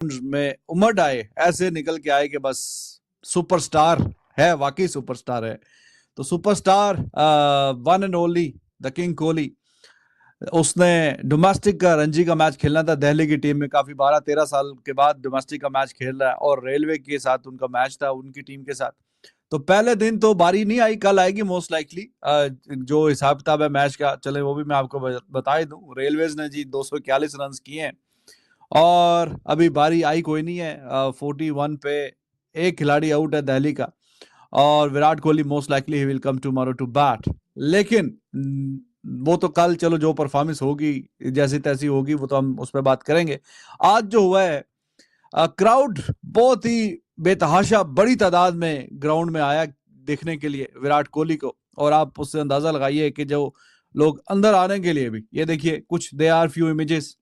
में उमड़ आए, ऐसे निकल के आए कि बस सुपरस्टार है, वाकई सुपरस्टार है। तो superstar one and only the king Kohli, उसने डोमेस्टिक का रणजी का मैच खेलना था दिल्ली की टीम में, काफी 12-13 साल के बाद डोमेस्टिक का मैच खेल रहा है और रेलवे के साथ उनका मैच था, उनकी टीम के साथ। तो पहले दिन तो बारी नहीं आई, कल आएगी मोस्ट लाइकली। जो हिसाब किताब है मैच का, चले वो भी मैं आपको बता ही दूं। रेलवेज ने जी 241 रन किए हैं और अभी बारी आई कोई नहीं है। 41 पे एक खिलाड़ी आउट है दिल्ली का और Virat Kohli most likely he will come tomorrow to bat. लेकिन वो तो कल चलो जो परफॉर्मेंस होगी जैसी तैसी होगी वो तो हम उस पर बात करेंगे। आज जो हुआ है, क्राउड बहुत ही बेतहाशा बड़ी तादाद में ग्राउंड में आया देखने के लिए विराट कोहली को, और आप उससे अंदाजा लगाइए कि जो लोग अंदर आने के लिए भी, ये देखिए कुछ they are few images,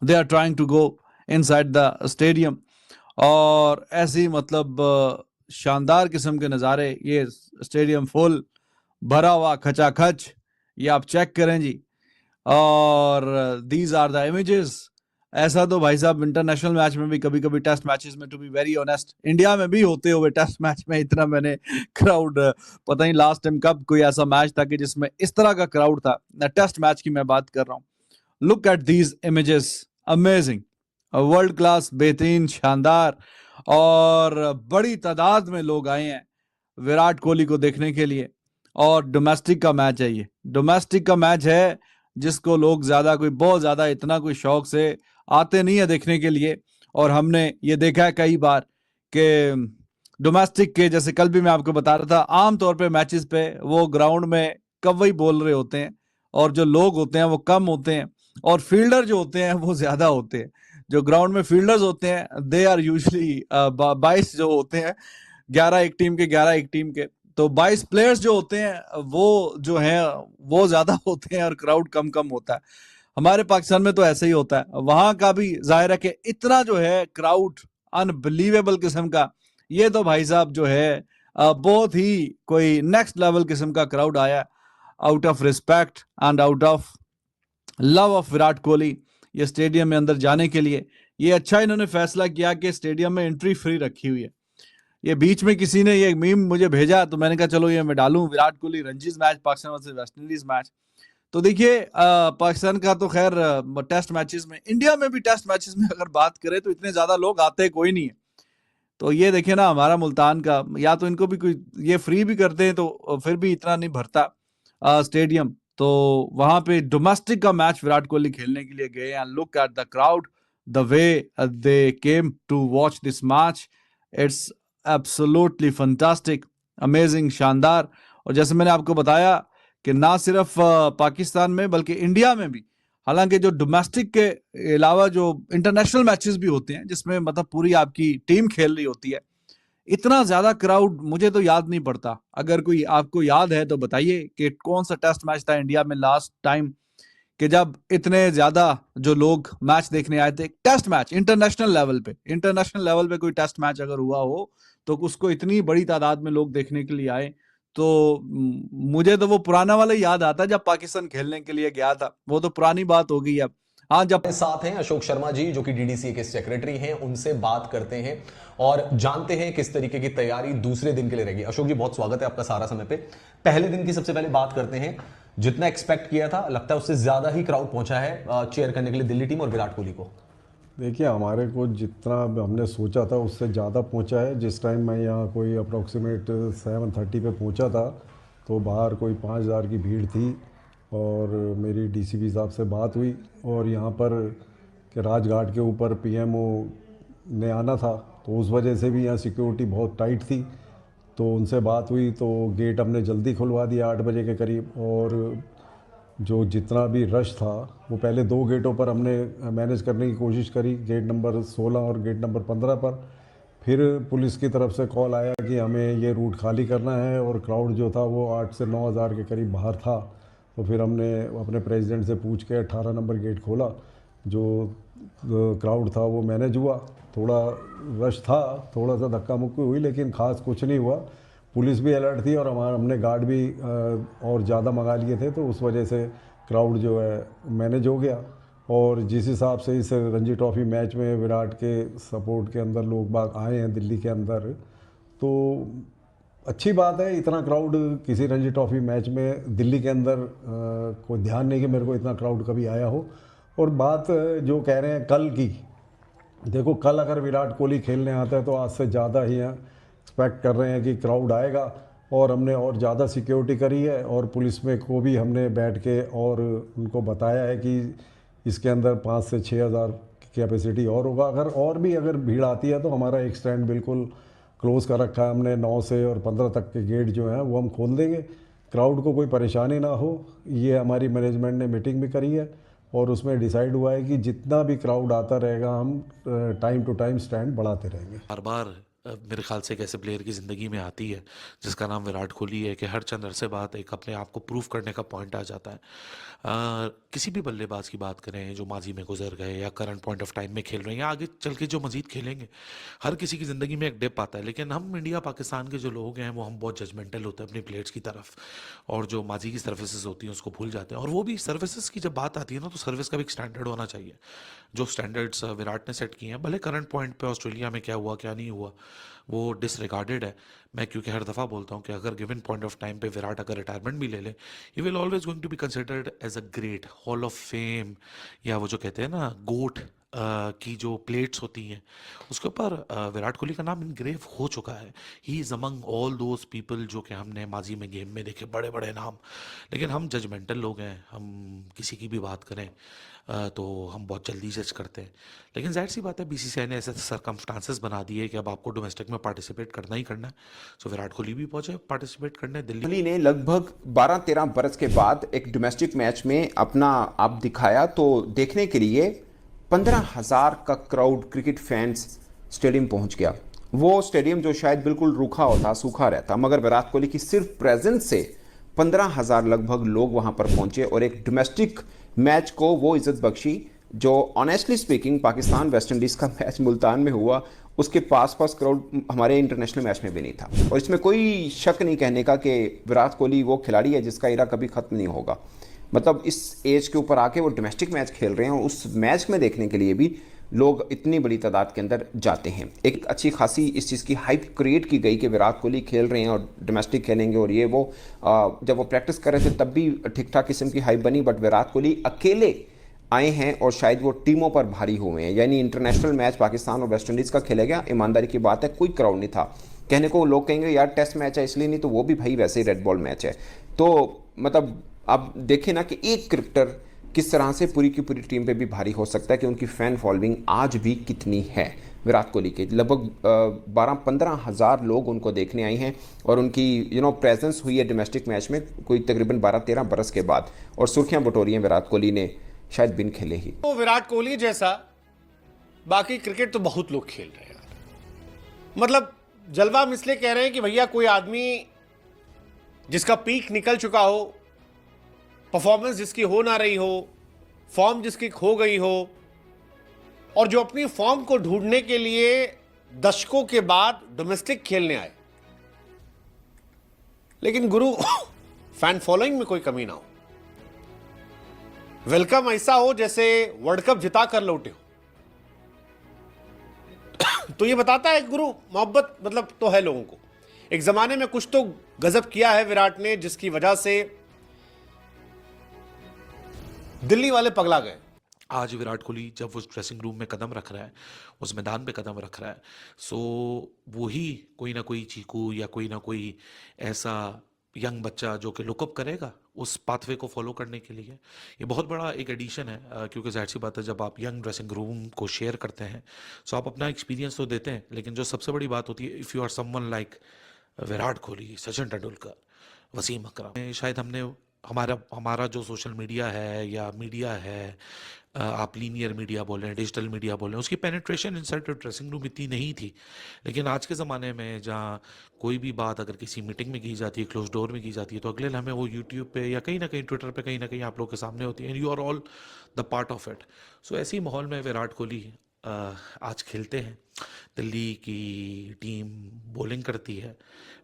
they are trying to go inside the stadium. और ऐसी मतलब शानदार किस्म के नज़ारे, ये स्टेडियम फुल भरा हुआ खचाखच, ये आप चेक करें जी। और दीज आर द इमेजेस। ऐसा तो भाई साहब इंटरनेशनल मैच में भी, कभी कभी टेस्ट मैचेस में, to be very honest, India में भी होते हुए टेस्ट मैच में इतना मैंने क्राउड पता नहीं लास्ट टाइम कब कोई ऐसा मैच था कि जिसमें इस तरह का क्राउड था। टेस्ट मैच की मैं बात कर रहा हूँ। Look at these images, amazing, world class, बेहतरीन, शानदार। और बड़ी तादाद में लोग आए हैं विराट कोहली को देखने के लिए। और डोमेस्टिक का मैच है, ये डोमेस्टिक का मैच है जिसको लोग ज्यादा कोई बहुत ज्यादा इतना कोई शौक से आते नहीं है देखने के लिए। और हमने ये देखा है कई बार कि डोमेस्टिक के, जैसे कल भी मैं आपको बता रहा था, आमतौर पे मैचेस पे वो ग्राउंड में कव्वई बोल रहे होते हैं और जो लोग होते हैं वो कम होते हैं और फील्डर जो होते हैं वो ज्यादा होते हैं। जो ग्राउंड में फील्डर्स होते हैं दे आर यूजली 22 जो होते हैं, 11 एक टीम के, 11 एक टीम के। तो 22 प्लेयर्स जो होते हैं वो जो हैं वो ज्यादा होते हैं और क्राउड कम कम होता है। हमारे पाकिस्तान में तो ऐसे ही होता है, वहां का भी जाहिर है कि इतना जो है क्राउड अनबिलीवेबल किस्म का, ये तो भाई साहब जो है बहुत ही कोई नेक्स्ट लेवल किस्म का क्राउड आया, out of respect and out of love of Virat Kohli ये स्टेडियम में अंदर जाने के लिए। ये अच्छा इन्होंने फैसला किया कि स्टेडियम में एंट्री फ्री रखी हुई है। ये बीच में किसी ने ये मीम मुझे भेजा तो मैंने कहा चलो ये मैं डालूं, Virat Kohli Ranji match Pakistan versus West Indies match. तो देखिए पाकिस्तान का तो खैर टेस्ट मैचेस में, इंडिया में भी टेस्ट मैचेस में अगर बात करें तो इतने ज्यादा लोग आते कोई नहीं है। तो ये देखिए ना हमारा मुल्तान का, या तो इनको भी कोई ये फ्री भी करते हैं तो फिर भी इतना नहीं भरता स्टेडियम। तो वहां पे डोमेस्टिक का मैच विराट कोहली खेलने के लिए गए and look at the crowd, the way they came to watch this match. It's absolutely fantastic, amazing, शानदार। और जैसे मैंने आपको बताया कि ना सिर्फ पाकिस्तान में बल्कि इंडिया में भी, हालांकि जो डोमेस्टिक के अलावा जो इंटरनेशनल मैचेस भी होते हैं जिसमें मतलब पूरी आपकी टीम खेल रही होती है, इतना ज्यादा क्राउड मुझे तो याद नहीं पड़ता। अगर कोई आपको याद है तो बताइए कि कौन सा टेस्ट मैच था इंडिया में लास्ट टाइम कि जब इतने ज्यादा जो लोग मैच देखने आए थे। टेस्ट मैच इंटरनेशनल लेवल पे, इंटरनेशनल लेवल पे कोई टेस्ट मैच अगर हुआ हो तो उसको इतनी बड़ी तादाद में लोग देखने के लिए आए। तो मुझे तो वो पुराना वाला ही याद आता है जब पाकिस्तान खेलने के लिए गया था, वो तो पुरानी बात हो गई अब। हाँ, जब साथ हैं अशोक शर्मा जी जो कि डीडीसीए के सेक्रेटरी हैं, उनसे बात करते हैं और जानते हैं किस तरीके की तैयारी दूसरे दिन के लिए रहेगी। अशोक जी बहुत स्वागत है आपका सारा समय पे। पहले दिन की सबसे पहले बात करते हैं, जितना एक्सपेक्ट किया था लगता है उससे ज्यादा ही क्राउड पहुंचा है चेयर करने के लिए दिल्ली टीम और विराट कोहली को। देखिए हमारे को जितना हमने सोचा था उससे ज़्यादा पहुंचा है। जिस टाइम मैं यहाँ कोई अप्रॉक्सीमेट 7:30 पे पहुंचा था तो बाहर कोई 5,000 की भीड़ थी और मेरी डीसीपी साहब से बात हुई और यहाँ पर कि राजघाट के ऊपर पीएमओ ने आना था तो उस वजह से भी यहाँ सिक्योरिटी बहुत टाइट थी। तो उनसे बात हुई तो गेट हमने जल्दी खुलवा दिया 8 बजे के करीब। और जो जितना भी रश था वो पहले 2 गेटों पर हमने मैनेज करने की कोशिश करी, गेट नंबर 16 और गेट नंबर 15 पर। फिर पुलिस की तरफ से कॉल आया कि हमें ये रूट खाली करना है और क्राउड जो था वो 8 से 9 हज़ार के करीब बाहर था। तो फिर हमने अपने प्रेसिडेंट से पूछ के 18 नंबर गेट खोला। जो क्राउड था वो मैनेज हुआ। थोड़ा रश था, थोड़ा सा धक्का मुक्की हुई लेकिन ख़ास कुछ नहीं हुआ। पुलिस भी अलर्ट थी और हमने गार्ड भी और ज़्यादा मंगा लिए थे तो उस वजह से क्राउड जो है मैनेज हो गया। और जिस हिसाब से इस रणजी ट्रॉफी मैच में विराट के सपोर्ट के अंदर लोग बाग आए हैं दिल्ली के अंदर, तो अच्छी बात है। इतना क्राउड किसी रणजी ट्रॉफी मैच में दिल्ली के अंदर कोई ध्यान नहीं कि मेरे को इतना क्राउड कभी आया हो। और बात जो कह रहे हैं कल की, देखो कल अगर विराट कोहली खेलने आता है तो आज से ज़्यादा ही एक्सपेक्ट कर रहे हैं कि क्राउड आएगा। और हमने और ज़्यादा सिक्योरिटी करी है और पुलिस में को भी हमने बैठ के और उनको बताया है कि इसके अंदर 5 से 6 हज़ार की कैपेसिटी और होगा। अगर भीड़ आती है तो हमारा एक स्टैंड बिल्कुल क्लोज़ कर रखा है हमने, 9 से और 15 तक के गेट जो हैं वो हम खोल देंगे, क्राउड को कोई परेशानी ना हो। ये हमारी मैनेजमेंट ने मीटिंग भी करी है और उसमें डिसाइड हुआ है कि जितना भी क्राउड आता रहेगा हम टाइम टू टाइम स्टैंड बढ़ाते रहेंगे। बार बार मेरे ख्याल से एक ऐसे प्लेयर की ज़िंदगी में आती है जिसका नाम विराट कोहली है कि हर चंद अरसे बाद एक अपने आप को प्रूव करने का पॉइंट आ जाता है। किसी भी बल्लेबाज की बात करें जो माजी में गुजर गए या करंट पॉइंट ऑफ टाइम में खेल रहे हैं या आगे चल के जो मजीद खेलेंगे, हर किसी की ज़िंदगी में एक डिप आता है। लेकिन हम इंडिया पाकिस्तान के जो लोग हैं वो हम बहुत जजमेंटल होते हैं अपने प्लेयर्स की तरफ, और जो माजी की सर्विसेज होती हैं उसको भूल जाते हैं। और वो भी सर्विसेज की जब बात आती है ना, तो सर्विस का भी एक स्टैंडर्ड होना चाहिए। जो स्टैंडर्ड्स विराट ने सेट किए हैं, भले करंट पॉइंट पे ऑस्ट्रेलिया में क्या हुआ क्या नहीं हुआ वो डिसरिगार्डेड है। मैं क्योंकि हर दफ़ा बोलता हूँ कि अगर गिवन पॉइंट ऑफ टाइम पे विराट अगर रिटायरमेंट भी ले ले, he will always going to be considered as a great hall of fame, या वो जो कहते हैं ना गोट की जो प्लेट्स होती हैं उसके ऊपर विराट कोहली का नाम इनग्रेव हो चुका है। He is among all those people जो कि हमने माजी में गेम में देखे बड़े बड़े नाम। लेकिन हम जजमेंटल लोग हैं, हम किसी की भी बात करें तो हम बहुत जल्दी जज करते हैं। लेकिन जाहिर सी बात है बीसीसीआई ने ऐसे सरकमस्टांसेस बना दिए कि अब आपको डोमेस्टिक में पार्टिसिपेट करना ही करना है। सो विराट कोहली भी पहुंचे पार्टिसिपेट करने दिल्ली। कोहली ने लगभग 12-13 बरस के बाद एक डोमेस्टिक मैच में अपना आप दिखाया, तो देखने के लिए 15,000 का क्राउड क्रिकेट फैंस स्टेडियम पहुंच गया। वो स्टेडियम जो शायद बिल्कुल रूखा होता, सूखा रहता, मगर विराट कोहली की सिर्फ प्रेजेंस से 15,000 लगभग लोग वहां पर पहुंचे और एक डोमेस्टिक मैच को वो इज्जत बख्शी जो honestly speaking Pakistan West Indies का मैच मुल्तान में हुआ उसके पास क्राउड हमारे इंटरनेशनल मैच में भी नहीं था। और इसमें कोई शक नहीं कहने का कि विराट कोहली वो खिलाड़ी है जिसका एरा कभी ख़त्म नहीं होगा। मतलब इस एज के ऊपर आके वो डोमेस्टिक मैच खेल रहे हैं और उस मैच में देखने के लिए भी लोग इतनी बड़ी तादाद के अंदर जाते हैं। एक अच्छी खासी इस चीज़ की हाइप क्रिएट की गई कि विराट कोहली खेल रहे हैं और डोमेस्टिक खेलेंगे और ये वो जब वो प्रैक्टिस कर रहे थे तब भी ठीक ठाक किस्म की हाइप बनी, बट विराट कोहली अकेले आए हैं और शायद वो टीमों पर भारी हुए हैं। यानी इंटरनेशनल मैच पाकिस्तान और वेस्ट इंडीज़ का खेला गया, ईमानदारी की बात है कोई क्राउड नहीं था। कहने को लोग कहेंगे यार टेस्ट मैच है इसलिए नहीं, तो वो भी भाई वैसे ही रेड बॉल मैच है। तो मतलब आप देखें ना कि एक क्रिकेटर किस तरह से पूरी की पूरी टीम पे भी भारी हो सकता है कि उनकी फ़ैन फॉलोइंग आज भी कितनी है। विराट कोहली के लगभग 12-15 हज़ार लोग उनको देखने आए हैं और उनकी प्रेजेंस हुई है डोमेस्टिक मैच में कोई तकरीबन 12-13 बरस के बाद, और सुर्खियां बटोरी हैं विराट कोहली ने शायद बिन खेले ही। तो विराट कोहली जैसा बाकी क्रिकेट तो बहुत लोग खेल रहे हैं। मतलब जलवा हम इसलिए कह रहे हैं कि भैया कोई आदमी जिसका पीक निकल चुका हो, परफॉर्मेंस जिसकी हो ना रही हो, फॉर्म जिसकी खो गई हो, और जो अपनी फॉर्म को ढूंढने के लिए दशकों के बाद डोमेस्टिक खेलने आए, लेकिन गुरु फैन फॉलोइंग में कोई कमी ना हो, वेलकम ऐसा हो जैसे वर्ल्ड कप जिता कर लौटे हो। तो ये बताता है गुरु मोहब्बत मतलब तो है लोगों को। एक जमाने में कुछ तो गजब किया है विराट ने जिसकी वजह से दिल्ली वाले पगला गए। आज विराट कोहली जब उस ड्रेसिंग रूम में कदम रख रहा है, उस मैदान पे कदम रख रहा है, सो वही कोई ना कोई चीकू या कोई ना कोई ऐसा यंग बच्चा जो कि लुकअप करेगा उस पाथवे को फॉलो करने के लिए। ये बहुत बड़ा एक एडिशन है, क्योंकि जाहिर सी बात है जब आप यंग ड्रेसिंग रूम को शेयर करते हैं सो आप अपना एक्सपीरियंस तो देते हैं, लेकिन जो सबसे बड़ी बात होती है, if you are someone like Virat Kohli, Sachin Tendulkar, Wasim Akram, शायद हमने हमारा जो सोशल मीडिया है या मीडिया है, आप लीनियर मीडिया बोलें, डिजिटल मीडिया बोलें, उसकी पेनिट्रेशन इनसाइड ड्रेसिंग रूम इतनी नहीं थी। लेकिन आज के ज़माने में जहाँ कोई भी बात अगर किसी मीटिंग में की जाती है, क्लोज डोर में की जाती है, तो अगले लम्हे वो यूट्यूब पे या कहीं ना कहीं ट्विटर पे कहीं ना कहीं आप लोग के सामने होती है, and you are all the part of it. So ऐसी माहौल में विराट कोहली आज खेलते हैं। दिल्ली की टीम बॉलिंग करती है,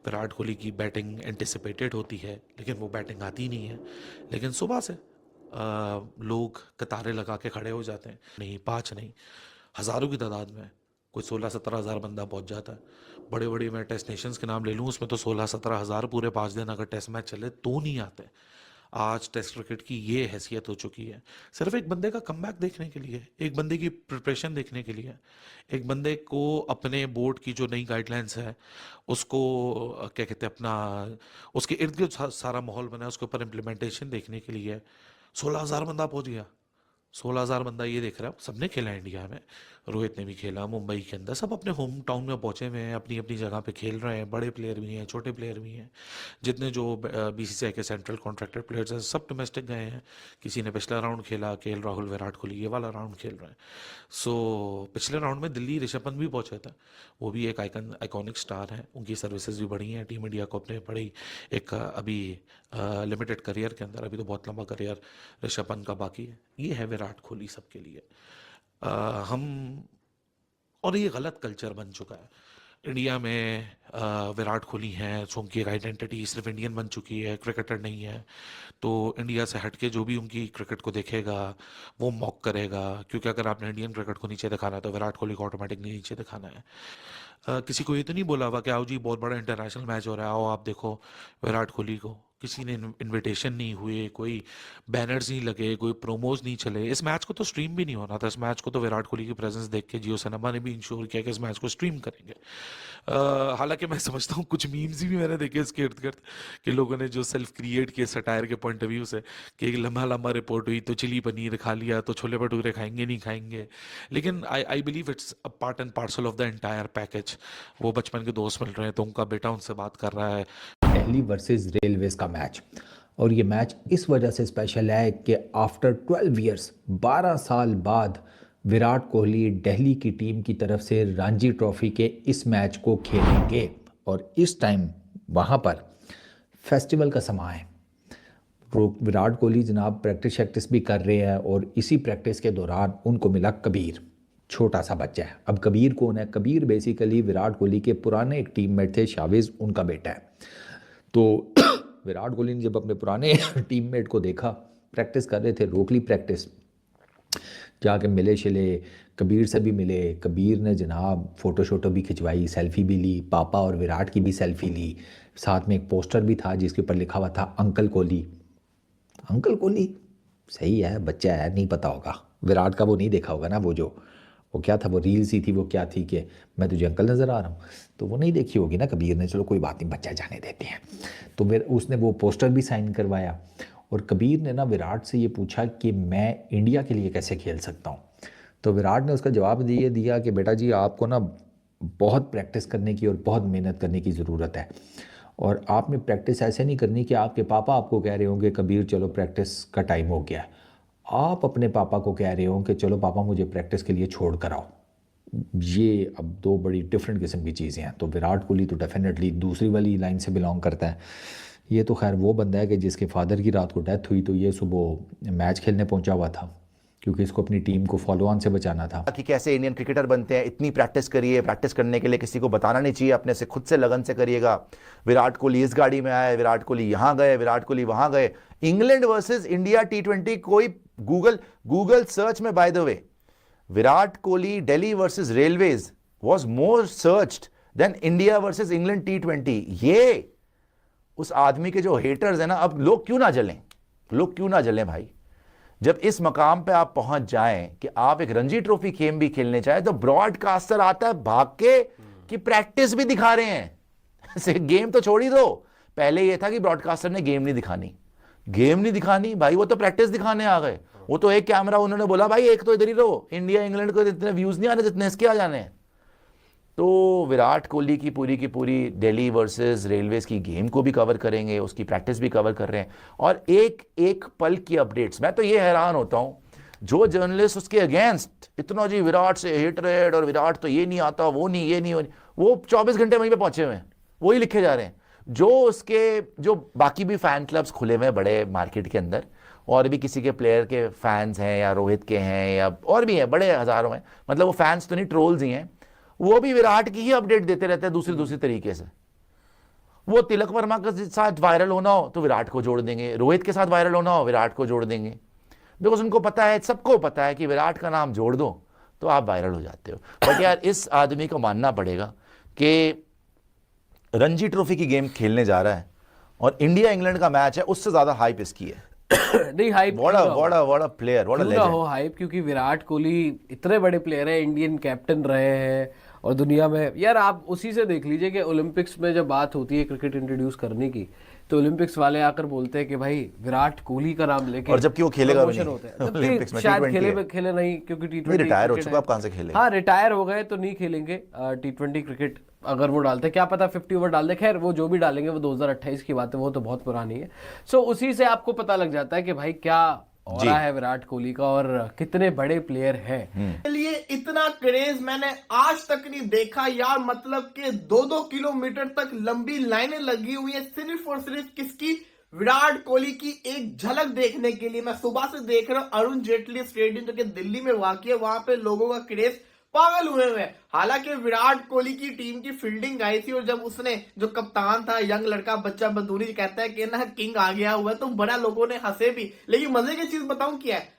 विराट कोहली की बैटिंग एंटिसिपेटेड होती है, लेकिन वो बैटिंग आती नहीं है। लेकिन सुबह से लोग कतारें लगा के खड़े हो जाते हैं, नहीं 5 नहीं, हज़ारों की तादाद में कोई 16-17 हज़ार बंदा पहुंच जाता है। बड़े बड़े मैं टेस्ट नेशंस के नाम ले लूँ, उसमें तो 16-17 हज़ार पूरे 5 दिन अगर टेस्ट मैच चले तो नहीं आते। आज टेस्ट क्रिकेट की ये हैसियत हो चुकी है, सिर्फ एक बंदे का कमबैक देखने के लिए, एक बंदे की प्रिपरेशन देखने के लिए, एक बंदे को अपने बोर्ड की जो नई गाइडलाइंस है उसको क्या कहते हैं अपना, उसके इर्द गिर्द सारा माहौल बना है, उसके ऊपर इम्प्लीमेंटेशन देखने के लिए 16,000 बंदा पहुंच गया। 16,000 बंदा ये देख रहा है, सबने खेला इंडिया में, रोहित ने भी खेला मुंबई के अंदर, सब अपने होम टाउन में पहुंचे हुए हैं, अपनी अपनी जगह पे खेल रहे हैं, बड़े प्लेयर भी हैं, छोटे प्लेयर भी हैं, जितने जो बीसीसीआई के सेंट्रल कॉन्ट्रैक्टेड प्लेयर्स हैं सब डोमेस्टिक गए हैं। किसी ने पिछला राउंड खेला, केएल राहुल विराट कोहली ये वाला राउंड खेल रहे हैं। सो पिछले राउंड में दिल्ली ऋषभ पंत भी पहुंचे थे, वो भी एक आइकॉनिक स्टार हैं, उनकी सर्विसेज भी बढ़ी हैं टीम इंडिया को अपने बड़ी एक अभी लिमिटेड करियर के अंदर, अभी तो बहुत लंबा करियर ऋषभ पंत का बाकी है। ये है विराट कोहली सबके लिए। हम और ये गलत कल्चर बन चुका है इंडिया में। विराट कोहली हैं सो उनकी एक आइडेंटिटी सिर्फ इंडियन बन चुकी है, क्रिकेटर नहीं है, तो इंडिया से हटके जो भी उनकी क्रिकेट को देखेगा वो मॉक करेगा, क्योंकि अगर आपने इंडियन क्रिकेट को नीचे दिखाना है तो विराट कोहली को ऑटोमेटिकली नीचे दिखाना है। किसी को ये तो नहीं बोला हुआ कि आओ जी बहुत बड़ा इंटरनेशनल मैच हो रहा है, आओ आप देखो विराट कोहली को, किसी ने इनविटेशन नहीं हुए, कोई बैनर्स नहीं लगे, कोई प्रोमोज नहीं चले। इस मैच को तो स्ट्रीम भी नहीं होना था, इस मैच को तो विराट कोहली की प्रेजेंस देख के जियो सिनेमा ने भी इंश्योर किया कि इस मैच को स्ट्रीम करेंगे। हालांकि मैं समझता हूँ कुछ मीम्स भी मैंने देखे इसके इर्द गिर्द कि लोगों ने जो सेल्फ क्रिएट किए सटायर के पॉइंट ऑफ व्यू से कि एक लम्बा लम्बा रिपोर्ट हुई तो चिली पनीर खा लिया तो छोले भटूरे खाएंगे नहीं खाएंगे, लेकिन I believe it's a part and parcel of the entire package. वो बचपन के दोस्त मिल रहे हैं तो उनका बेटा उनसे बात कर रहा है। दिल्ली वर्सेस रेलवेज का मैच, और ये मैच इस वजह से स्पेशल है कि आफ्टर 12 ईयर्स 12 साल बाद विराट कोहली दिल्ली की टीम की तरफ से रणजी ट्रॉफी के इस मैच को खेलेंगे, और इस टाइम वहाँ पर फेस्टिवल का समा है। विराट कोहली जनाब प्रैक्टिस भी कर रहे हैं, और इसी प्रैक्टिस के दौरान उनको मिला कबीर, छोटा सा बच्चा है। अब कबीर कौन है? कबीर बेसिकली विराट कोहली के पुराने एक टीममेट थे, शावेज उनका बेटा है। तो विराट कोहली ने जब अपने पुराने टीममेट को देखा, प्रैक्टिस कर रहे थे, रोक ली प्रैक्टिस, जाके मिले शिले, कबीर से भी मिले। कबीर ने जनाब फ़ोटो शोटो भी खिंचवाई, सेल्फ़ी भी ली, पापा और विराट की भी सेल्फ़ी ली। साथ में एक पोस्टर भी था जिसके ऊपर लिखा हुआ था अंकल कोहली। अंकल कोहली सही है, बच्चा है, नहीं पता होगा विराट का, वो नहीं देखा होगा ना, वो क्या था, वो रील सी थी, वो क्या थी कि मैं तुझे अंकल नज़र आ रहा हूँ, तो वो नहीं देखी होगी ना कबीर ने। चलो कोई बात नहीं, बच्चा जाने देते हैं। तो फिर उसने वो पोस्टर भी साइन करवाया, और कबीर ने ना विराट से ये पूछा कि मैं इंडिया के लिए कैसे खेल सकता हूँ। तो विराट ने उसका जवाब दिया कि बेटा जी आपको ना बहुत प्रैक्टिस करने की और बहुत मेहनत करने की ज़रूरत है, और आपने प्रैक्टिस ऐसे नहीं करनी कि आपके पापा आपको कह रहे होंगे कबीर चलो प्रैक्टिस का टाइम हो गया, आप अपने पापा को कह रहे हो कि चलो पापा मुझे प्रैक्टिस के लिए छोड़ कर आओ। ये अब दो बड़ी डिफरेंट किस्म की चीज़ें हैं। तो विराट कोहली तो डेफिनेटली दूसरी वाली लाइन से बिलोंग करता है। ये तो खैर वो बंदा है कि जिसके फादर की रात को डेथ हुई तो ये सुबह मैच खेलने पहुंचा हुआ था, क्योंकि इसको अपनी टीम को फॉलो ऑन से बचाना था। कि कैसे इंडियन क्रिकेटर बनते हैं, इतनी प्रैक्टिस करिए, प्रैक्टिस करने के लिए किसी को बताना नहीं चाहिए, अपने से खुद से लगन से करिएगा। विराट कोहली इस गाड़ी में आए, विराट कोहली यहाँ गए, विराट कोहली वहाँ गए। इंग्लैंड वर्सेस इंडिया T20, कोई गूगल सर्च में, by the way, Virat Kohli Delhi versus railways was more searched than India versus England T20। ये उस आदमी के जो हेटर्स हैं ना, अब लोग क्यों ना जलें भाई। जब इस मकाम पे आप पहुंच जाएं कि आप एक रणजी ट्रॉफी गेम भी खेलने चाहे, तो ब्रॉडकास्टर आता है भाग के कि प्रैक्टिस भी दिखा रहे हैं। गेम तो छोड़ ही दो, पहले यह था कि ब्रॉडकास्टर ने गेम नहीं दिखानी भाई, वो तो प्रैक्टिस दिखाने आ गए। वो तो एक कैमरा उन्होंने बोला भाई एक तो इधर ही रहो, इंडिया इंग्लैंड को इतने व्यूज नहीं आने जितने इसके आ जाने हैं। तो विराट कोहली की पूरी दिल्ली वर्सेस रेलवेज की गेम को भी कवर करेंगे, उसकी प्रैक्टिस भी कवर कर रहे हैं, और एक एक पल की अपडेट्स। मैं तो ये हैरान होता हूँ जो जर्नलिस्ट उसके अगेंस्ट इतना जी विराट से हेटरेड, और विराट तो ये नहीं आता, वो नहीं, ये नहीं, वो 24 घंटे वहीं पे पहुंचे हुए हैं, वही लिखे जा रहे हैं। जो बाकी भी फैन क्लब्स खुले हुए हैं बड़े मार्केट के अंदर, और भी किसी के प्लेयर के फैंस हैं या रोहित के हैं या और भी हैं, बड़े हजारों हैं, मतलब वो फैंस तो नहीं, ट्रोल्स ही हैं, वो भी विराट की ही अपडेट देते रहते हैं दूसरी तरीके से। वो तिलक वर्मा के साथ वायरल होना हो तो विराट को जोड़ देंगे, रोहित के साथ वायरल होना हो विराट को जोड़ देंगे। बिकॉज उनको पता है, सबको पता है कि विराट का नाम जोड़ दो तो आप वायरल हो जाते हो। बट यार इस आदमी को मानना पड़ेगा कि रणजी ट्रॉफी की गेम खेलने जा रहा है और इंडिया इंग्लैंड का मैच है, उससे ज्यादा हाइप इसकी है। नहीं हाइप बड़ा प्लेयर, बड़ा लेजेंड हो हाइप, क्योंकि विराट कोहली इतने बड़े प्लेयर है, इंडियन कैप्टन रहे हैं और दुनिया में यार आप उसी से देख लीजिए कि ओलंपिक्स में जब बात होती है क्रिकेट इंट्रोड्यूस करने की तो ओलंपिक्स वाले आकर बोलते हैं कि भाई विराट कोहली का नाम लेके, और जबकि वो खेलेगा भी प्रमोशन नहीं होता है, ओलंपिक्स में, शायद T20 खेले नहीं क्योंकि नहीं, रिटायर हो चुका, अब कहां से खेलेगा। हाँ रिटायर हो गए तो नहीं खेलेंगे T20 क्रिकेट अगर वो डालते, क्या पता 50 ओवर डाल दे। खैर वो जो भी डालेंगे वो 2028 की बात है, वो तो बहुत पुरानी है। सो उसी से आपको पता लग जाता है कि भाई क्या हो रहा है विराट कोहली का और कितने बड़े प्लेयर हैं। लिए इतना क्रेज मैंने आज तक नहीं देखा यार, मतलब कि 2-2 किलोमीटर तक लंबी लाइनें लगी हुई है सिर्फ और सिर्फ किसकी, विराट कोहली की एक झलक देखने के लिए। मैं सुबह से देख रहा हूँ अरुण जेटली स्टेडियम जो कि दिल्ली में वाकई है, वहां पे लोगों का क्रेज पागल हुए हुए। हालांकि विराट कोहली की टीम की फील्डिंग आई थी और जब उसने, जो कप्तान था यंग लड़का बच्चा बदूरी कहता है कि ना किंग आ गया हुआ है, तो बड़ा लोगों ने हंसे भी। लेकिन मजे की चीज बताऊं क्या है,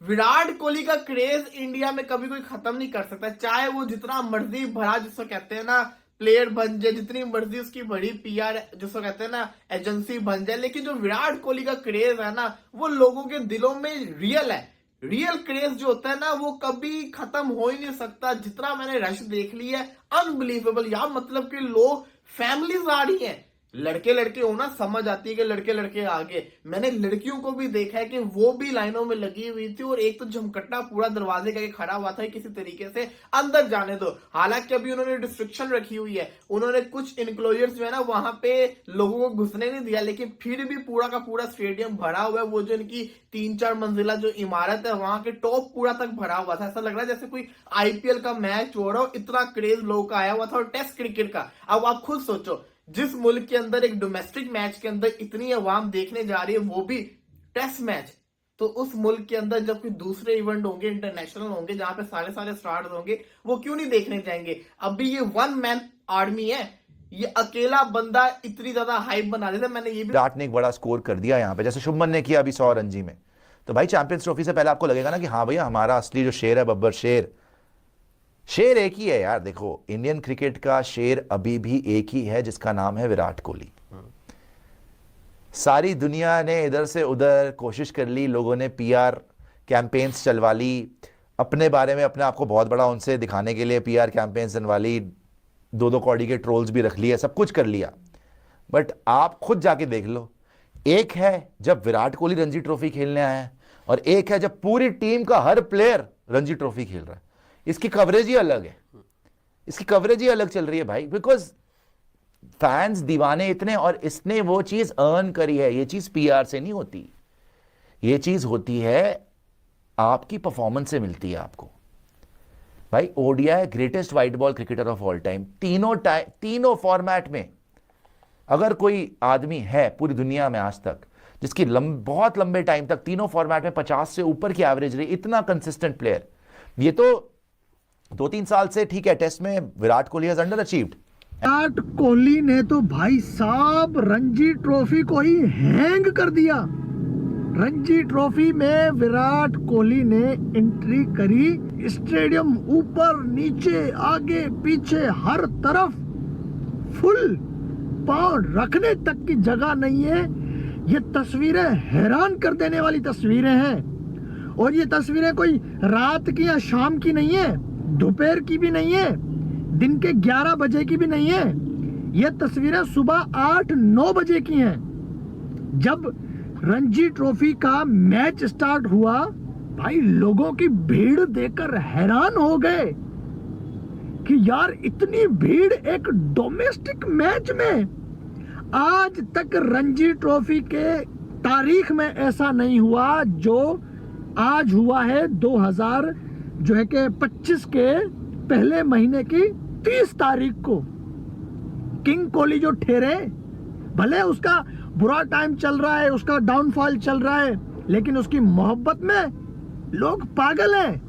विराट कोहली का क्रेज इंडिया में कभी कोई खत्म नहीं कर सकता, चाहे वो जितना मर्जी भरा, जिसको कहते हैं ना प्लेयर बन जाए, जितनी मर्जी उसकी बड़ी पीआर जिसको कहते हैं ना एजेंसी बन जाए, लेकिन जो विराट कोहली का क्रेज है ना वो लोगों के दिलों में रियल है। रियल क्रेज जो होता है ना वो कभी खत्म हो ही नहीं सकता। जितना मैंने रश देख लिया है अनबिलीवेबल यार, मतलब कि लोग फैमिलीज आ रही हैं, लड़के लड़के हो ना समझ आती है कि लड़के लड़के आगे। मैंने लड़कियों को भी देखा है कि वो भी लाइनों में लगी हुई थी और एक तो झमकट्टा पूरा दरवाजे का खड़ा हुआ था किसी तरीके से अंदर जाने दो। हालांकि अभी उन्होंने रिस्ट्रिक्शन रखी हुई है, उन्होंने कुछ इनक्लोजर्स जो है ना वहां पे लोगों को घुसने नहीं दिया, लेकिन फिर भी पूरा का पूरा स्टेडियम भरा हुआ है। वो जो इनकी 3-4 मंजिला जो इमारत है वहां के टॉप पूरा तक भरा हुआ था। ऐसा लग रहा है जैसे कोई आईपीएल का मैच हो रहा हो, इतना क्रेज लोगों का आया हुआ था। और टेस्ट क्रिकेट का अब आप खुद सोचो, जिस मुल्क के अंदर एक डोमेस्टिक मैच के अंदर इतनी आवाम देखने जा रही है, वो भी टेस्ट मैच, तो उस मुल्क के अंदर जब कोई दूसरे इवेंट होंगे, इंटरनेशनल होंगे, जहां पे सारे स्टार्स होंगे, वो क्यों नहीं देखने जाएंगे। अभी ये 1 मैन आर्मी है, ये अकेला बंदा इतनी ज्यादा हाइप बना देता। मैंने ये भी, विराट ने एक बड़ा स्कोर कर दिया यहाँ पे, जैसे शुभमन ने किया अभी 100 रणजी में, तो भाई चैंपियंस ट्रॉफी से पहले आपको लगेगा ना कि हाँ भैया हमारा असली जो शेर है, बब्बर शेर एक ही है यार। देखो इंडियन क्रिकेट का शेर अभी भी एक ही है, जिसका नाम है विराट कोहली। सारी दुनिया ने इधर से उधर कोशिश कर ली, लोगों ने पीआर कैंपेन्स चलवा ली, अपने बारे में अपने आप को बहुत बड़ा उनसे दिखाने के लिए पीआर कैंपेन्स चलवा ली, 2-2 कौड़ी के ट्रोल्स भी रख लिए, सब कुछ कर लिया। बट आप खुद जाके देख लो, एक है जब विराट कोहली रणजी ट्रॉफी खेलने आया है और एक है जब पूरी टीम का हर प्लेयर रणजी ट्रॉफी खेल रहा है। इसकी कवरेज ही अलग है, इसकी कवरेज ही अलग चल रही है भाई, बिकॉज फैंस दीवाने इतने, और इसने वो चीज अर्न करी है। ये चीज पीआर से नहीं होती, ये चीज होती है आपकी परफॉर्मेंस से मिलती है आपको। भाई ODI greatest white ball cricketer of all time, तीनों फॉर्मेट में अगर कोई आदमी है पूरी दुनिया में आज तक जिसकी बहुत लंबे टाइम तक तीनों फॉर्मेट में 50 से ऊपर की एवरेज रही, इतना कंसिस्टेंट प्लेयर, ये तो 2-3 साल से ठीक है टेस्ट में Virat Kohli has under achieved. Virat Kohli ने तो भाई साहब रणजी ट्रॉफी को ही हैंग कर दिया। रणजी ट्रॉफी में विराट कोहली ने एंट्री करी, स्टेडियम ऊपर नीचे आगे पीछे हर तरफ फुल, पांव रखने तक की जगह नहीं है। ये तस्वीरें हैरान कर देने वाली तस्वीरें हैं, और ये तस्वीरें कोई रात की या शाम की नहीं है, दोपहर की भी नहीं है, दिन के 11 बजे की भी नहीं है। ये तस्वीरें सुबह 8-9 बजे की हैं। जब रणजी ट्रॉफी का मैच स्टार्ट हुआ, भाई लोगों की भीड़ देखकर हैरान हो गए कि यार इतनी भीड़ एक डोमेस्टिक मैच में। आज तक रणजी ट्रॉफी के तारीख में ऐसा नहीं हुआ जो आज हुआ है 2025 के पहले महीने की 30 तारीख को। किंग कोहली जो ठहरे, भले उसका बुरा टाइम चल रहा है, उसका डाउनफॉल चल रहा है, लेकिन उसकी मोहब्बत में लोग पागल हैं।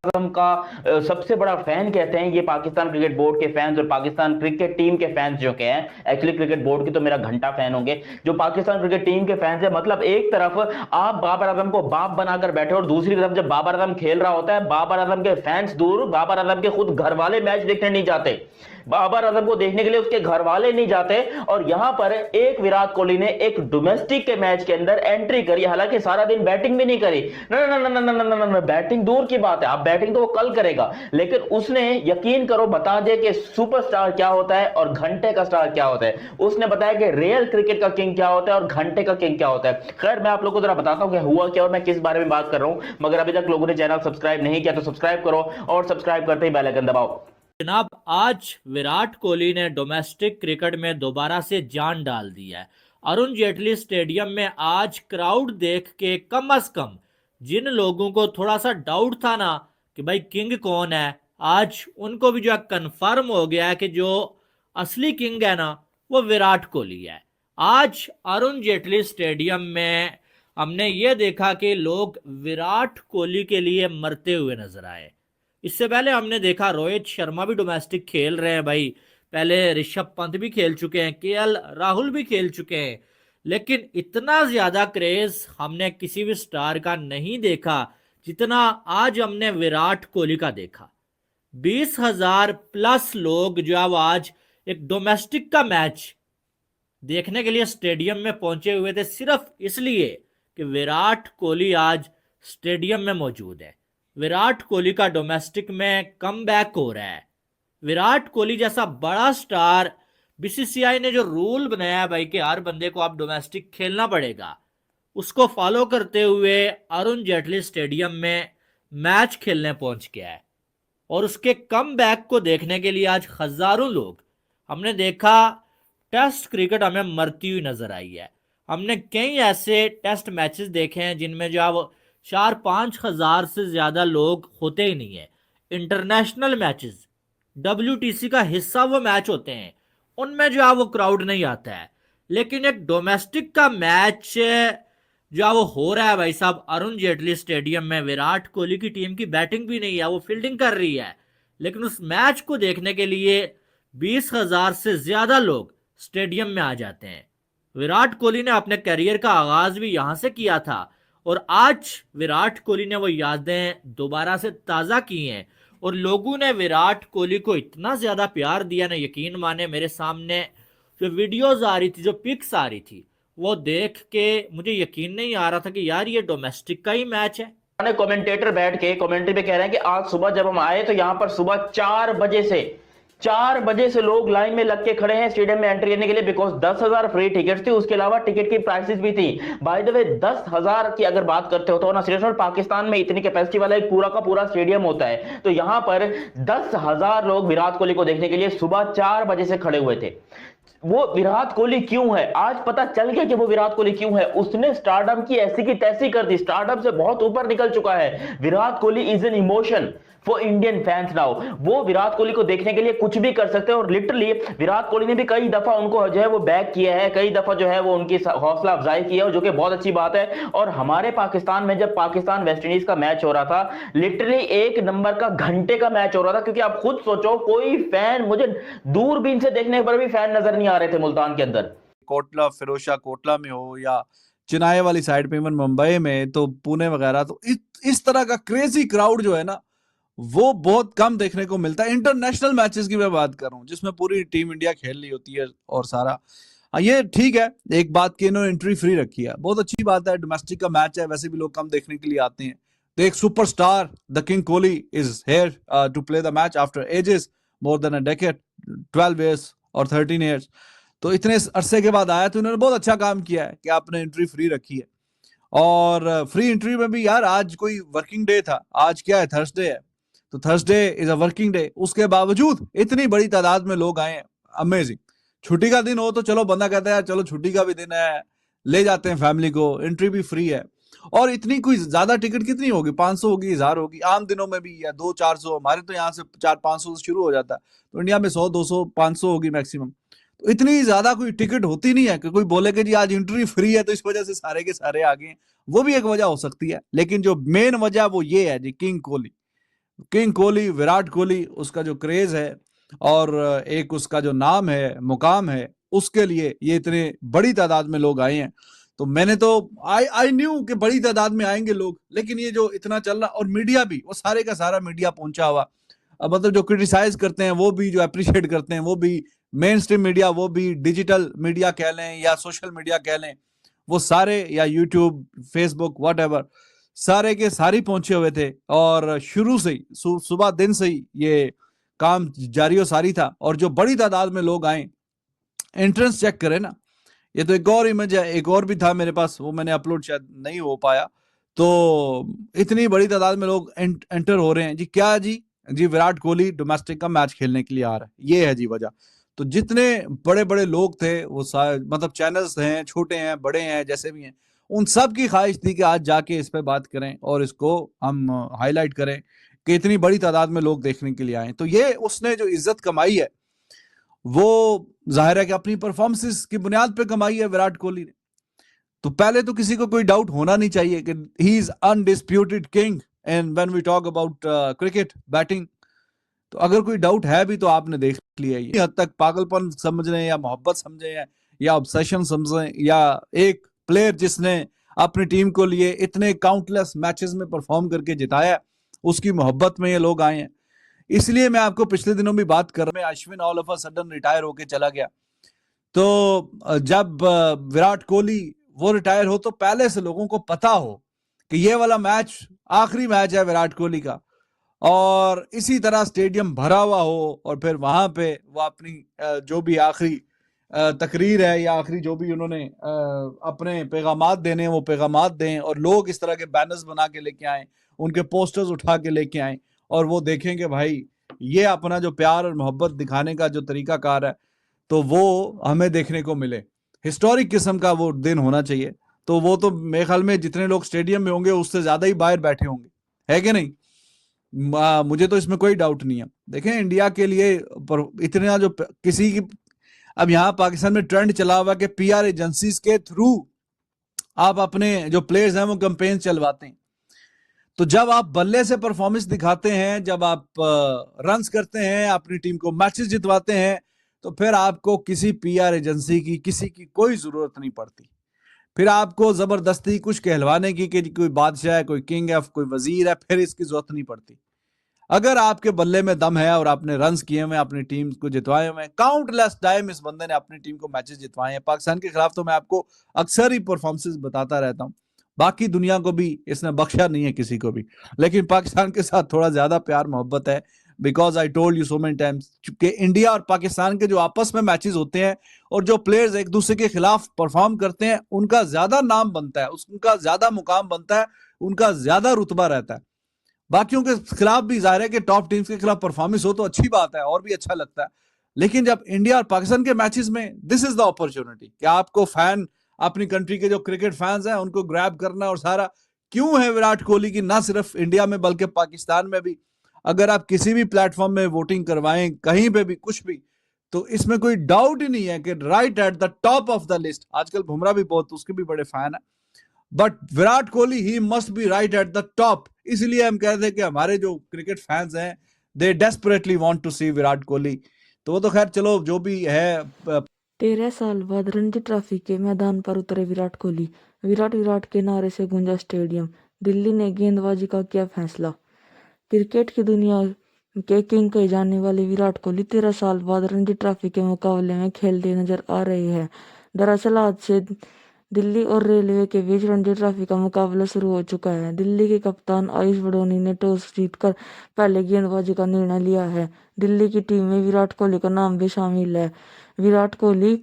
आजम का सबसे बड़ा फैन कहते हैं ये पाकिस्तान क्रिकेट बोर्ड के फैंस और पाकिस्तान क्रिकेट टीम के फैंस जो के हैं। एक्चुअली क्रिकेट बोर्ड के तो मेरा घंटा फैन होंगे, जो पाकिस्तान क्रिकेट टीम के फैंस है। मतलब एक तरफ आप बाबर आजम को बाप बनाकर बैठे और दूसरी तरफ जब बाबर आजम खेल रहा होता है, बाबर आजम के फैंस दूर, बाबर आजम के खुद घर वाले मैच देखने नहीं जाते, बाबर आजम को देखने के लिए उसके घर वाले नहीं जाते। और यहां पर एक विराट कोहली ने एक डोमेस्टिक के मैच के अंदर एंट्री करी, हालांकि सारा दिन बैटिंग भी नहीं करी, ना ना ना ना ना ना ना, बैटिंग दूर की बात है, आप बैटिंग तो वो कल करेगा, लेकिन उसने यकीन करो बता दे कि सुपरस्टार क्या होता है और घंटे का स्टार क्या होता है। उसने बताया कि रियल क्रिकेट का किंग क्या होता है और घंटे का किंग क्या होता है। खैर मैं आप लोगों को जरा बताता हूं कि हुआ क्या और मैं किस बारे में बात कर रहा हूं। मगर अभी तक लोगों ने चैनल सब्सक्राइब नहीं किया तो सब्सक्राइब करो और सब्सक्राइब करते ही बेल आइकन दबाओ। जनाब, आज विराट कोहली ने डोमेस्टिक क्रिकेट में दोबारा से जान डाल दी है। अरुण जेटली स्टेडियम में आज क्राउड देख के कम से कम जिन लोगों को थोड़ा सा डाउट था ना कि भाई किंग कौन है, आज उनको भी जो है कंफर्म हो गया है कि जो असली किंग है ना वो विराट कोहली है। आज अरुण जेटली स्टेडियम में हमने ये देखा कि लोग विराट कोहली के लिए मरते हुए नजर आए। इससे पहले हमने देखा रोहित शर्मा भी डोमेस्टिक खेल रहे हैं भाई, पहले ऋषभ पंत भी खेल चुके हैं, केएल राहुल भी खेल चुके हैं, लेकिन इतना ज्यादा क्रेज हमने किसी भी स्टार का नहीं देखा जितना आज हमने विराट कोहली का देखा। 20,000 प्लस लोग जो है वो आज एक डोमेस्टिक का मैच देखने के लिए स्टेडियम में पहुंचे हुए थे, सिर्फ इसलिए कि विराट कोहली आज स्टेडियम में मौजूद है। विराट कोहली का डोमेस्टिक में कमबैक हो रहा है। विराट कोहली जैसा बड़ा स्टार, बीसीसीआई ने जो रूल बनाया है भाई कि हर बंदे को आप डोमेस्टिक खेलना पड़ेगा, उसको फॉलो करते हुए अरुण जेटली स्टेडियम में मैच खेलने पहुंच गया है। और उसके कमबैक को देखने के लिए आज हजारों लोग, हमने देखा टेस्ट क्रिकेट हमें मरती हुई नजर आई है। हमने कई ऐसे टेस्ट मैचेस देखे हैं जिनमें जो अब 4-5 हज़ार से ज़्यादा लोग होते ही नहीं है। इंटरनेशनल मैचेस, WTC का हिस्सा वो मैच होते हैं, उनमें जो है वो क्राउड नहीं आता है। लेकिन एक डोमेस्टिक का मैच जो है वो हो रहा है भाई साहब अरुण जेटली स्टेडियम में, विराट कोहली की टीम की बैटिंग भी नहीं है, वो फील्डिंग कर रही है, लेकिन उस मैच को देखने के लिए 20,000 से ज़्यादा लोग स्टेडियम में आ जाते हैं। विराट कोहली ने अपने करियर का आगाज भी यहाँ से किया था और आज विराट कोहली ने वो यादें दोबारा से ताज़ा की हैं और लोगों ने विराट कोहली को इतना ज़्यादा प्यार दिया ना, यकीन माने मेरे सामने जो वीडियोस आ रही थी, जो पिक्स आ रही थी, वो देख के मुझे यकीन नहीं आ रहा था कि यार ये डोमेस्टिक का ही मैच है। कमेंटेटर बैठ के कमेंट्री पे कह रहे हैं कि आज सुबह जब हम आए तो यहाँ पर सुबह 4 बजे से लोग लाइन में लग के खड़े हैं स्टेडियम में एंट्री करने के लिए, बिकॉज 10,000 फ्री टिकट थी, उसके अलावा टिकट की प्राइसेस भी थी। बाय द वे 10,000 की अगर बात करते हो तो ना, सिर्फ पाकिस्तान में इतनी कैपेसिटी वाला एक पूरा का पूरा स्टेडियम होता है, तो यहां पर 10,000 लोग विराट कोहली को देखने के लिए सुबह 4 बजे से खड़े हुए थे। वो विराट कोहली क्यों है, आज पता चल गया कि वो विराट कोहली क्यों है। उसने स्टारडम की ऐसी की तैसी कर दी, स्टारडम से बहुत ऊपर निकल चुका है। Virat Kohli is an emotion for Indian fans now. वो विराट कोहली को देखने के लिए कुछ भी कर सकते हैं और लिटरली विराट कोहली ने भी कई दफा उनको जो है वो बैक किया है, कई दफा जो है वो उनकी हौसला अफजाई की है, जो कि बहुत अच्छी बात है। और हमारे पाकिस्तान में जब पाकिस्तान वेस्ट इंडीज का मैच हो रहा था, लिटरली 1 नंबर का घंटे का मैच हो रहा था, क्योंकि आप खुद सोचो कोई फैन, मुझे दूरबीन से देखने पर भी फैन नजर नहीं आ रहे थे मुल्तान के अंदर। कोटला, फिरोजशाह कोटला में हो या चिनाई वाली साइड पे, इवन मुंबई में, तो पुणे वगैरह, तो इस तरह का क्रेजी क्राउड जो है ना वो बहुत कम देखने को मिलता है। इंटरनेशनल मैचेस की मैं बात कर रहा हूँ जिसमें पूरी टीम इंडिया खेल रही होती है और सारा, ये ठीक है। एक बात की इन्होंने एंट्री फ्री रखी है, बहुत अच्छी बात है। डोमेस्टिक का मैच है, वैसे भी लोग कम देखने के लिए आते हैं। तो एक superstar the king Kohli is here to play the match after ages, more than a decade, 12 years और 13 इयर्स। तो इतने अरसे के बाद आया, तो इन्होंने बहुत अच्छा काम किया है कि आपने एंट्री फ्री रखी है। और फ्री एंट्री में भी यार आज कोई वर्किंग डे था, आज क्या है, थर्सडे है, तो Thursday is a working day, उसके बावजूद इतनी बड़ी तादाद में लोग आए हैं। अमेजिंग। छुट्टी का दिन हो तो चलो बंदा कहता है चलो छुट्टी का भी दिन है, ले जाते हैं फैमिली को, एंट्री भी फ्री है। और इतनी कोई ज्यादा टिकट कितनी होगी, 500 होगी, 1000 होगी, आम दिनों में भी, या 200-400, हमारे तो यहाँ से 400-500 से शुरू हो जाता है, तो इंडिया में 100-200-500 होगी मैक्सिमम। तो इतनी ज्यादा कोई टिकट होती नहीं है कि कोई बोले कि जी आज एंट्री फ्री है तो इस वजह से सारे के सारे आ गए। वो भी एक वजह हो सकती है, लेकिन जो मेन वजह वो ये है जी, किंग कोहली। किंग कोहली, विराट कोहली, उसका जो क्रेज है और एक उसका जो नाम है, मुकाम है, उसके लिए ये इतने बड़ी तादाद में लोग आए हैं। तो मैंने तो आई न्यू कि बड़ी तादाद में आएंगे लोग, लेकिन ये जो इतना चल रहा, और मीडिया भी, वो सारे का सारा मीडिया पहुंचा हुआ, मतलब जो क्रिटिसाइज करते हैं वो भी, जो अप्रिशिएट करते हैं वो भी, मेन स्ट्रीम मीडिया वो भी, डिजिटल मीडिया कह लें या सोशल मीडिया कह लें, वो सारे, या यूट्यूब, फेसबुक, व्हाटएवर, सारे के सारे पहुंचे हुए थे। और शुरू से ही सुबह दिन से ही ये काम जारी और सारी था। और जो बड़ी तादाद में लोग आए, एंट्रेंस चेक करें ना, ये तो एक और इमेज है, एक और भी था मेरे पास, वो मैंने अपलोड शायद नहीं हो पाया। तो इतनी बड़ी तादाद में लोग एंटर हो रहे हैं जी। क्या जी? विराट कोहली डोमेस्टिक का मैच खेलने के लिए आ रहा है, ये है जी वजह। तो जितने बड़े बड़े लोग थे वो मतलब चैनल्स हैं, छोटे हैं, बड़े हैं, जैसे भी हैं, उन सब की ख्वाहिश थी कि आज जाके इस पे बात करें और इसको हम हाईलाइट करें कि इतनी बड़ी तादाद में लोग देखने के लिए आए। तो ये उसने जो इज्जत कमाई है वो जाहिर है कि अपनी परफॉर्मेंसेस की बुनियाद पे कमाई है विराट कोहली ने। तो पहले तो किसी को कोई डाउट होना नहीं चाहिए कि he is undisputed king and when we talk about cricket batting. तो अगर कोई डाउट है भी तो आपने देख लिया। ये हद तक पागलपन समझ रहे हैं या मोहब्बत समझे हैं या ऑब्सेशन समझे, या एक प्लेयर जिसने अपनी टीम को लिए इतने काउंटलेस मैचेस में परफॉर्म करके जिताया, उसकी मोहब्बत में ये लोग आए हैं। इसलिए मैं आपको पिछले दिनों भी बात कर रहा हूं, Ashwin all of a sudden retire होके चला गया। तो जब विराट कोहली वो रिटायर हो तो पहले से लोगों को पता हो कि ये वाला मैच आखिरी मैच है विराट कोहली का, और इसी तरह स्टेडियम भरा हुआ हो, और फिर वहां पे वो अपनी जो भी आखिरी तकरीर है या आखिरी जो भी उन्होंने अपने पैगामात देने हैं वो पैगामात दें, और लोग इस तरह के बैनर्स बना के लेके आए, उनके पोस्टर्स उठा के लेके आए, और वो देखेंगे भाई ये अपना जो प्यार और मोहब्बत दिखाने का जो तरीकाकार है, तो वो हमें देखने को मिले। हिस्टोरिक किस्म का वो दिन होना चाहिए। तो वो तो मेरे ख्याल में जितने लोग स्टेडियम में होंगे उससे ज्यादा ही बाहर बैठे होंगे, है कि नहीं? मुझे तो इसमें कोई डाउट नहीं है। देखें, इंडिया के लिए इतना जो किसी की, अब यहाँ पाकिस्तान में ट्रेंड चला हुआ कि पीआर एजेंसीज के थ्रू आप अपने जो प्लेयर्स हैं वो कैंपेन चलवाते हैं। तो जब आप बल्ले से परफॉर्मेंस दिखाते हैं, जब आप रन्स करते हैं, अपनी टीम को मैचेस जितवाते हैं, तो फिर आपको किसी पीआर एजेंसी की, किसी की कोई जरूरत नहीं पड़ती। फिर आपको जबरदस्ती कुछ कहलवाने की कि कोई बादशाह है, कोई किंग है, कोई वजीर है, फिर इसकी जरूरत नहीं पड़ती। अगर आपके बल्ले में दम है और आपने रन्स किए हुए, अपनी टीम को जितवाए हुए, काउंटलेस टाइम इस बंदे ने अपनी टीम को मैचेस जितवाए हैं। पाकिस्तान के खिलाफ तो मैं आपको अक्सर ही परफॉर्मेंसेस बताता रहता हूं, बाकी दुनिया को भी इसने बख्शा नहीं है किसी को भी, लेकिन पाकिस्तान के साथ थोड़ा ज्यादा प्यार मोहब्बत है। Because I told you so many times कि इंडिया और पाकिस्तान के जो आपस में मैचेस होते हैं और जो प्लेयर्स एक दूसरे के खिलाफ परफॉर्म करते हैं, उनका ज्यादा नाम बनता है, उनका ज्यादा मुकाम बनता है, उनका ज्यादा रुतबा रहता है। बाकियों के खिलाफ भी जाहिर है कि टॉप टीम्स के खिलाफ परफॉर्मेंस हो तो अच्छी बात है और भी अच्छा लगता है, लेकिन जब इंडिया और पाकिस्तान के मैचेस में, दिस इज द अपॉर्चुनिटी कि आपको फैन, अपनी कंट्री के जो क्रिकेट फैंस हैं उनको ग्रैब करना। और सारा क्यों है विराट कोहली की, ना सिर्फ इंडिया में बल्कि पाकिस्तान में भी, अगर आप किसी भी प्लेटफॉर्म में वोटिंग करवाएं, कहीं पे भी कुछ भी, तो इसमें कोई डाउट ही नहीं है कि right at the top of the list. आजकल बुमराह भी बहुत, उसके भी बड़े फैन है, but Virat Kohli he must be right at the top. इसलिए हम कहते हैं कि हमारे जो क्रिकेट फैंस हैं दे डेस्परेटली वांट टू सी विराट कोहली। तो वो तो खैर चलो जो भी है। 13 साल बाद रणजी ट्रॉफी के मैदान पर उतरे विराट कोहली। विराट के नारे से गूंजा स्टेडियम। दिल्ली ने गेंदबाजी का किया फैसला। क्रिकेट की दुनिया के किंग कहे जाने वाले विराट कोहली 13 साल बाद रणजी ट्रॉफी के मुकाबले में खेलते नजर आ रहे हैं। दरअसल आज से दिल्ली और रेलवे के बीच रणजी ट्रॉफी का मुकाबला शुरू हो चुका है। दिल्ली के कप्तान आयुष बड़ोनी ने टॉस जीतकर पहले गेंदबाजी का निर्णय लिया है। दिल्ली की टीम में विराट कोहली का नाम भी शामिल है। विराट कोहली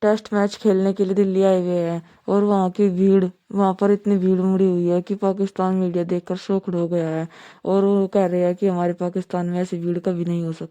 टेस्ट मैच खेलने के लिए दिल्ली आए हुए हैं और वहां पर इतनी भीड़ उमड़ी हुई है कि पाकिस्तान मीडिया देखकर शॉक्ड हो गया है और वो कह रहे हैं कि हमारे पाकिस्तान में ऐसी भीड़ कभी नहीं हो सकती।